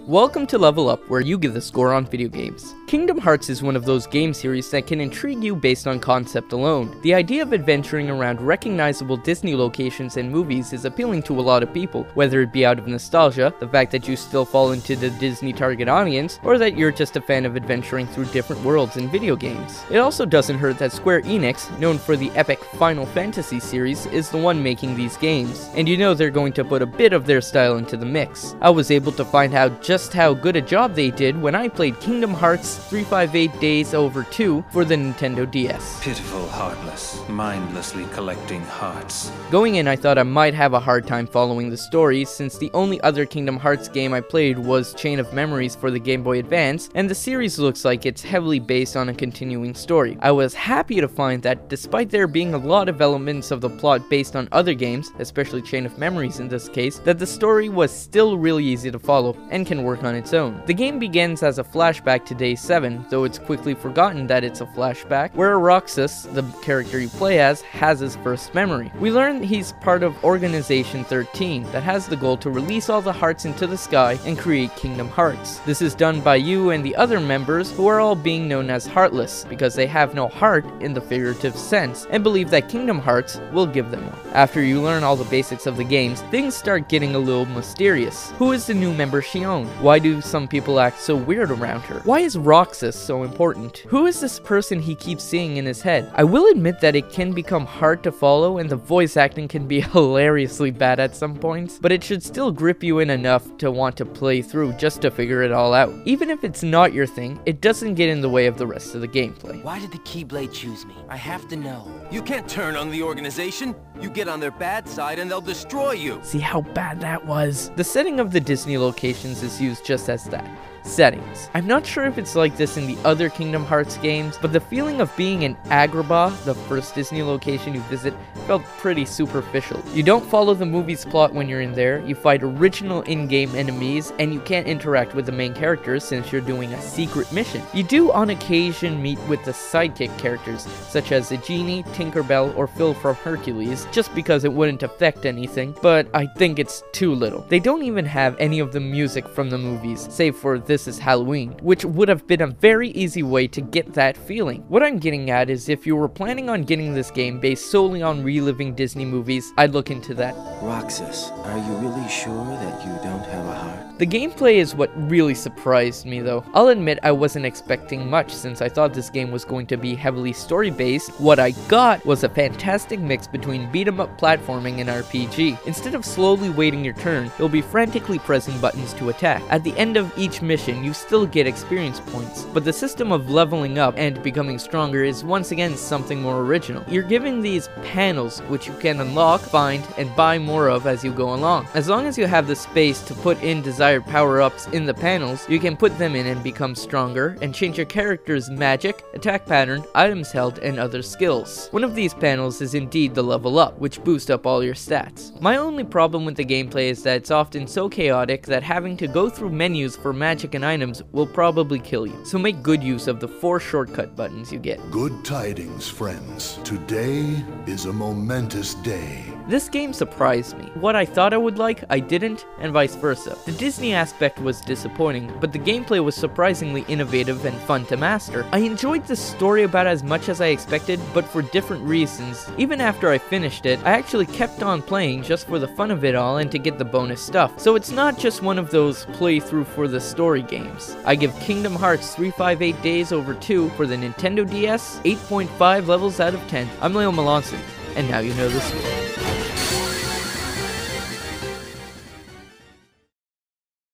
Welcome to Level Up, where you give the score on video games. Kingdom Hearts is one of those game series that can intrigue you based on concept alone. The idea of adventuring around recognizable Disney locations and movies is appealing to a lot of people, whether it be out of nostalgia, the fact that you still fall into the Disney target audience, or that you're just a fan of adventuring through different worlds in video games. It also doesn't hurt that Square Enix, known for the epic Final Fantasy series, is the one making these games, and you know they're going to put a bit of their style into the mix. I was able to find out just how good a job they did when I played Kingdom Hearts 358 Days Over 2 for the Nintendo DS. Pitiful, heartless, mindlessly collecting hearts. Going in, I thought I might have a hard time following the story, since the only other Kingdom Hearts game I played was Chain of Memories for the Game Boy Advance, and the series looks like it's heavily based on a continuing story. I was happy to find that despite there being a lot of elements of the plot based on other games, especially Chain of Memories in this case, that the story was still really easy to follow and can work on its own. The game begins as a flashback to Day 7, though it's quickly forgotten that it's a flashback, where Roxas, the character you play as, has his first memory. We learn he's part of Organization 13, that has the goal to release all the hearts into the sky and create Kingdom Hearts. This is done by you and the other members, who are all being known as Heartless, because they have no heart in the figurative sense, and believe that Kingdom Hearts will give them one. After you learn all the basics of the games, things start getting a little mysterious. Who is the new member Xion? Why do some people act so weird around her? Why is Roxas so important? Who is this person he keeps seeing in his head? I will admit that it can become hard to follow and the voice acting can be hilariously bad at some points, but it should still grip you in enough to want to play through just to figure it all out. Even if it's not your thing, it doesn't get in the way of the rest of the gameplay. Why did the Keyblade choose me? I have to know. You can't turn on the organization. You get on their bad side and they'll destroy you. See how bad that was? The setting of the Disney locations is used just as that. Settings. I'm not sure if it's like this in the other Kingdom Hearts games, but the feeling of being in Agrabah, the first Disney location you visit, felt pretty superficial. You don't follow the movie's plot when you're in there, you fight original in-game enemies, and you can't interact with the main characters since you're doing a secret mission. You do on occasion meet with the sidekick characters, such as the Genie, Tinkerbell, or Phil from Hercules, just because it wouldn't affect anything, but I think it's too little. They don't even have any of the music from the movies, save for This Is Halloween, which would have been a very easy way to get that feeling. What I'm getting at is if you were planning on getting this game based solely on reliving Disney movies, I'd look into that. Roxas, are you really sure that you don't have a heart? The gameplay is what really surprised me though. I'll admit I wasn't expecting much since I thought this game was going to be heavily story-based. What I got was a fantastic mix between beat-em-up platforming and RPG. Instead of slowly waiting your turn, you'll be frantically pressing buttons to attack. At the end of each mission, you still get experience points, but the system of leveling up and becoming stronger is once again something more original. You're given these panels which you can unlock, find, and buy more of as you go along. As long as you have the space to put in desired power-ups in the panels, you can put them in and become stronger, and change your character's magic, attack pattern, items held, and other skills. One of these panels is indeed the level up, which boosts up all your stats. My only problem with the gameplay is that it's often so chaotic that having to go through menus for magic and items will probably kill you, so make good use of the 4 shortcut buttons you get. Good tidings, friends. Today is a momentous day. This game surprised me. What I thought I would like, I didn't, and vice versa. The Disney aspect was disappointing, but the gameplay was surprisingly innovative and fun to master. I enjoyed the story about as much as I expected, but for different reasons. Even after I finished it, I actually kept on playing just for the fun of it all and to get the bonus stuff. So it's not just one of those playthrough for the story games. I give Kingdom Hearts 358 Days Over 2 for the Nintendo DS 8.5 levels out of 10. I'm Leo Melanson, and now you know the score.